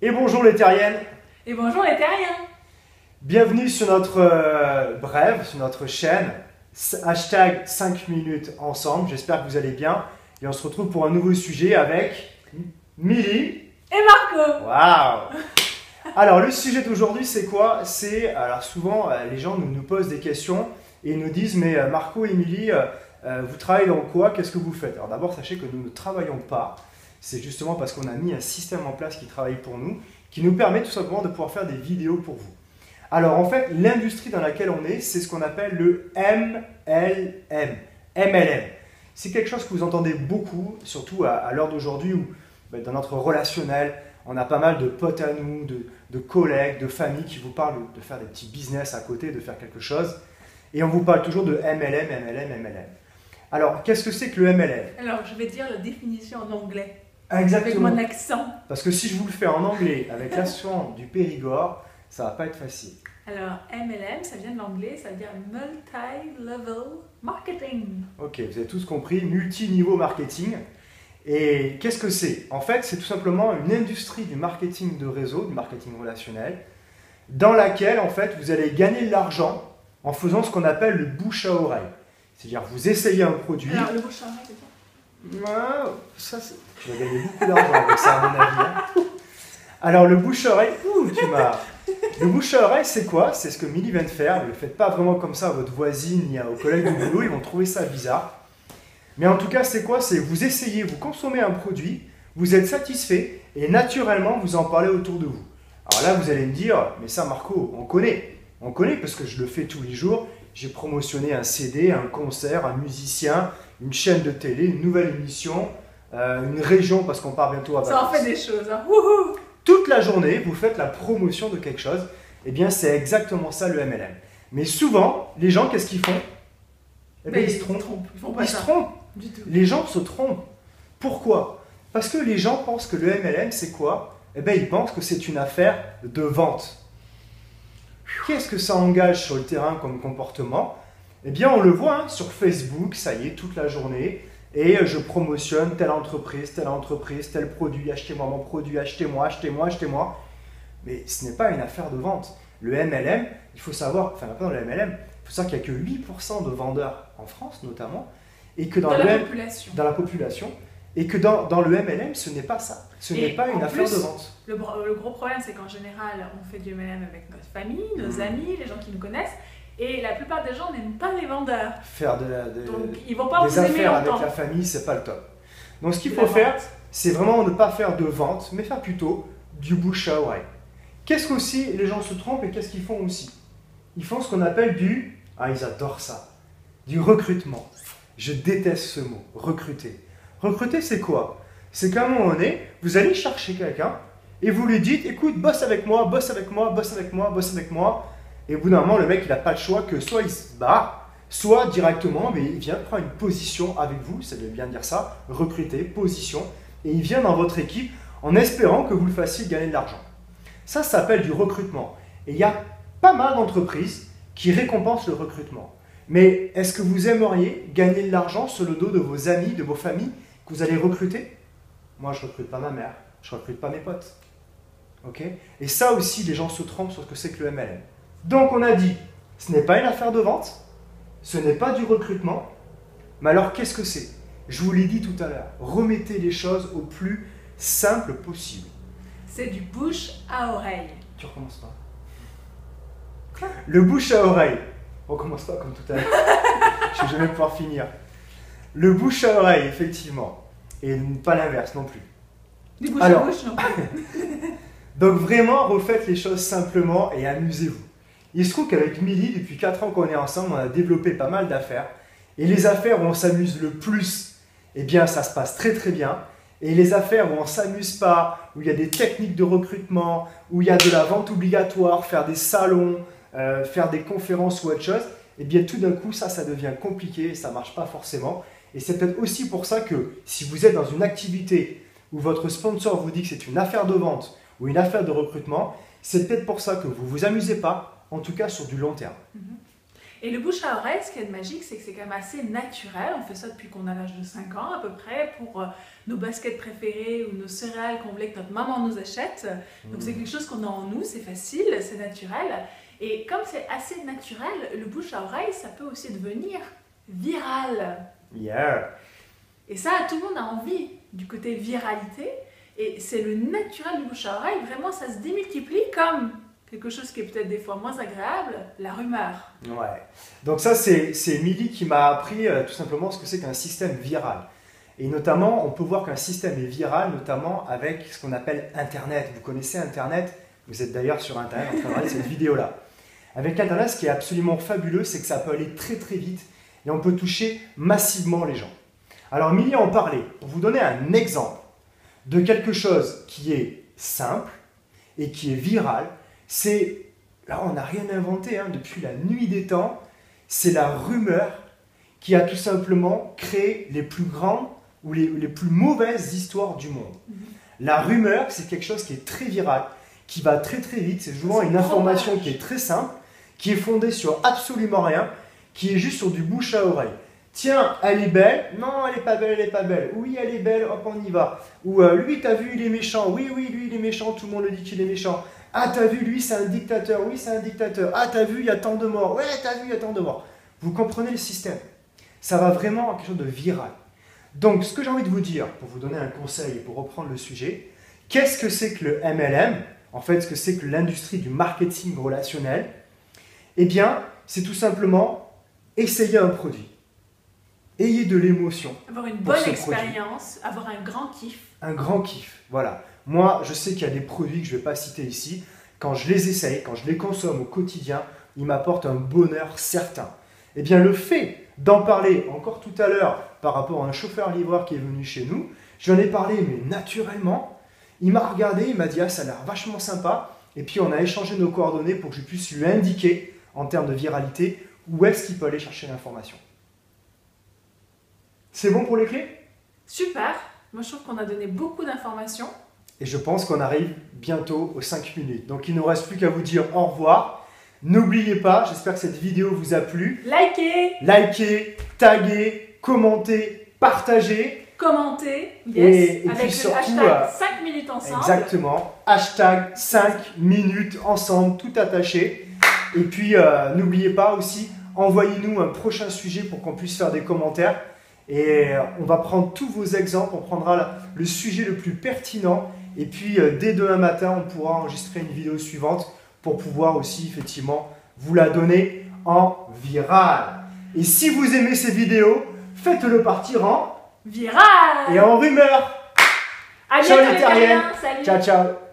Et bonjour les terriennes. Et bonjour les terriens. Bienvenue sur notre brève, sur notre chaîne, hashtag 5 minutes ensemble, j'espère que vous allez bien. Et on se retrouve pour un nouveau sujet avec Milly. Et Marco. Waouh. Alors le sujet d'aujourd'hui c'est quoi? Alors souvent les gens nous posent des questions et nous disent mais Marco et Milly, vous travaillez dans quoi? Qu'est-ce que vous faites? Alors d'abord sachez que nous ne travaillons pas. C'est justement parce qu'on a mis un système en place qui travaille pour nous, qui nous permet tout simplement de pouvoir faire des vidéos pour vous. Alors en fait, l'industrie dans laquelle on est, c'est ce qu'on appelle le MLM. MLM. C'est quelque chose que vous entendez beaucoup, surtout à l'heure d'aujourd'hui où dans notre relationnel, on a pas mal de potes à nous, de collègues, de familles qui vous parlent de faire des petits business à côté, de faire quelque chose. Et on vous parle toujours de MLM, MLM, MLM. Alors, qu'est-ce que c'est que le MLM? Alors, je vais dire la définition en anglais. Exactement. Avec mon accent. Parce que si je vous le fais en anglais, avec l'accent du Périgord, ça va pas être facile. Alors, MLM, ça vient de l'anglais, ça veut dire Multi-Level Marketing. Ok, vous avez tous compris, multi-niveau marketing. Et qu'est-ce que c'est? En fait, c'est tout simplement une industrie du marketing de réseau, du marketing relationnel, dans laquelle, en fait, vous allez gagner de l'argent en faisant ce qu'on appelle le bouche à oreille. C'est-à-dire, vous essayez un produit. Alors, le bouche à oreille, c'est ça? Ça, tu vas gagner beaucoup d'argent avec ça, à mon avis. Hein. Alors, le bouche-oreille, Le bouche-oreille, c'est quoi? C'est ce que Milly vient de faire. Ne le faites pas vraiment comme ça à votre voisine ni aux collègues du boulot, ils vont trouver ça bizarre. Mais en tout cas, c'est quoi? C'est vous essayez, vous consommez un produit, vous êtes satisfait et naturellement, vous en parlez autour de vous. Alors là, vous allez me dire, mais ça, Marco, on connaît. On connaît parce que je le fais tous les jours. J'ai promotionné un CD, un concert, un musicien, une chaîne de télé, une nouvelle émission, une région parce qu'on part bientôt à vacances. Ça en fait des choses, hein. Wouhou. Toute la journée, vous faites la promotion de quelque chose. Eh bien, c'est exactement ça le MLM. Mais souvent, les gens, qu'est-ce qu'ils font? Eh bien, ils se trompent. Ils font pas Ils ça. se trompent. Du tout. Les gens se trompent. Pourquoi? Parce que les gens pensent que le MLM, c'est quoi? Eh bien, ils pensent que c'est une affaire de vente. Qu'est-ce que ça engage sur le terrain comme comportement? Eh bien, on le voit hein, sur Facebook, ça y est, toute la journée. Et je promotionne telle entreprise, tel produit, achetez-moi mon produit, achetez-moi, achetez-moi, achetez-moi. Mais ce n'est pas une affaire de vente. Le MLM, il faut savoir, enfin, pas dans le MLM, il faut savoir qu'il n'y a que 8% de vendeurs en France notamment, et que dans la population, et que dans le MLM, ce n'est pas ça. Ce n'est pas une affaire de vente. Le gros problème, c'est qu'en général, on fait du MLM avec notre famille, nos amis, les gens qui nous connaissent, et la plupart des gens n'aiment pas les vendeurs. Faire Donc, ils vont pas des vous aimer affaires longtemps. avec la famille, c'est pas le top. Donc ce qu'il faut faire, c'est vraiment ne pas faire de vente, mais faire plutôt du bouche à oreille. Qu'est-ce qu'aussi les gens se trompent et qu'est-ce qu'ils font aussi? Ils font ce qu'on appelle ils adorent ça, du recrutement. Je déteste ce mot, recruter. Recruter, c'est quoi? C'est qu'à un moment donné, vous allez chercher quelqu'un et vous lui dites, écoute, bosse avec moi, bosse avec moi, bosse avec moi, bosse avec moi. Et au bout d'un moment, le mec, il n'a pas le choix que soit il se barre, soit directement, mais il vient prendre une position avec vous, ça veut bien dire ça, recruter, position, et il vient dans votre équipe en espérant que vous le fassiez gagner de l'argent. Ça s'appelle du recrutement. Et il y a pas mal d'entreprises qui récompensent le recrutement. Mais est-ce que vous aimeriez gagner de l'argent sur le dos de vos amis, de vos familles que vous allez recruter? Moi, je ne recrute pas ma mère, je ne recrute pas mes potes. Okay? Et ça aussi, les gens se trompent sur ce que c'est que le MLM. Donc, on a dit, ce n'est pas une affaire de vente, ce n'est pas du recrutement, mais alors qu'est-ce que c'est? Je vous l'ai dit tout à l'heure, remettez les choses au plus simple possible. C'est du bouche à oreille. Tu recommences pas. Quoi? Le bouche à oreille. On recommence pas comme tout à l'heure. Je vais jamais pouvoir finir. Le bouche à oreille, effectivement. Et pas l'inverse non plus. Du bouche à bouche non plus. Donc vraiment, refaites les choses simplement et amusez-vous. Il se trouve qu'avec Milly, depuis 4 ans qu'on est ensemble, on a développé pas mal d'affaires. Et les affaires où on s'amuse le plus, eh bien ça se passe très très bien. Et les affaires où on ne s'amuse pas, où il y a des techniques de recrutement, où il y a de la vente obligatoire, faire des salons, faire des conférences ou autre chose, eh bien tout d'un coup ça devient compliqué et ça ne marche pas forcément. Et c'est peut-être aussi pour ça que si vous êtes dans une activité où votre sponsor vous dit que c'est une affaire de vente ou une affaire de recrutement, c'est peut-être pour ça que vous ne vous amusez pas, en tout cas sur du long terme. Et le bouche à oreille, ce qui est de magique, c'est que c'est quand même assez naturel. On fait ça depuis qu'on a l'âge de 5 ans à peu près pour nos baskets préférées ou nos céréales qu'on voulait que notre maman nous achète. Donc c'est quelque chose qu'on a en nous, c'est facile, c'est naturel. Et comme c'est assez naturel, le bouche à oreille, ça peut aussi devenir viral. Yeah. Et ça, tout le monde a envie du côté viralité. Et c'est le naturel du bouche à oreille. Vraiment, ça se démultiplie comme quelque chose qui est peut-être des fois moins agréable, la rumeur. Ouais. Donc ça, c'est Milly qui m'a appris tout simplement ce que c'est qu'un système viral. Et notamment, on peut voir qu'un système est viral, notamment avec ce qu'on appelle Internet. Vous connaissez Internet? Vous êtes d'ailleurs sur Internet en train de regarder cette vidéo-là. Avec Internet, ce qui est absolument fabuleux, c'est que ça peut aller très très vite et on peut toucher massivement les gens. Alors Milly en parlait. Pour vous donner un exemple de quelque chose qui est simple et qui est viral, c'est, là on n'a rien inventé depuis la nuit des temps, c'est la rumeur qui a tout simplement créé les plus grandes ou les plus mauvaises histoires du monde. La rumeur, c'est quelque chose qui est très viral, qui va très très vite, c'est souvent une information qui est très simple, qui est fondée sur absolument rien, qui est juste sur du bouche à oreille. Tiens, elle est belle, non elle est pas belle, elle est pas belle, oui elle est belle, hop on y va. Ou lui t'as vu il est méchant, oui lui il est méchant, tout le monde le dit qu'il est méchant. Ah t'as vu lui c'est un dictateur, oui c'est un dictateur. Ah t'as vu il y a tant de morts, ouais t'as vu il y a tant de morts. Vous comprenez le système? Ça va vraiment à quelque chose de viral. Donc ce que j'ai envie de vous dire, pour vous donner un conseil et pour reprendre le sujet, qu'est-ce que c'est que le MLM? En fait ce que c'est que l'industrie du marketing relationnel? Eh bien c'est tout simplement essayer un produit. Ayez de l'émotion. Avoir une bonne expérience, avoir un grand kiff. Un grand kiff, voilà. Moi, je sais qu'il y a des produits que je ne vais pas citer ici. Quand je les essaye, quand je les consomme au quotidien, ils m'apportent un bonheur certain. Eh bien, le fait d'en parler encore tout à l'heure par rapport à un chauffeur-livreur qui est venu chez nous, j'en ai parlé, mais naturellement. Il m'a regardé, il m'a dit « Ah, ça a l'air vachement sympa ». Et puis, on a échangé nos coordonnées pour que je puisse lui indiquer, en termes de viralité, où est-ce qu'il peut aller chercher l'information. C'est bon pour les clés? Super. Moi, je trouve qu'on a donné beaucoup d'informations. Et je pense qu'on arrive bientôt aux 5 minutes. Donc, il ne nous reste plus qu'à vous dire au revoir. N'oubliez pas, j'espère que cette vidéo vous a plu. Likez, taguez, commentez, partagez. Commentez, yes, et avec puis le surtout, hashtag 5 minutes ensemble. Exactement. Hashtag 5 minutes ensemble, tout attaché. Et puis, n'oubliez pas aussi, envoyez-nous un prochain sujet pour qu'on puisse faire des commentaires. Et on va prendre tous vos exemples, on prendra le sujet le plus pertinent. Et puis, dès demain matin, on pourra enregistrer une vidéo suivante pour pouvoir aussi, effectivement, vous la donner en viral. Et si vous aimez ces vidéos, faites-le partir en viral et en rumeur. À Ciao bientôt les terriens. Salut. Ciao, ciao.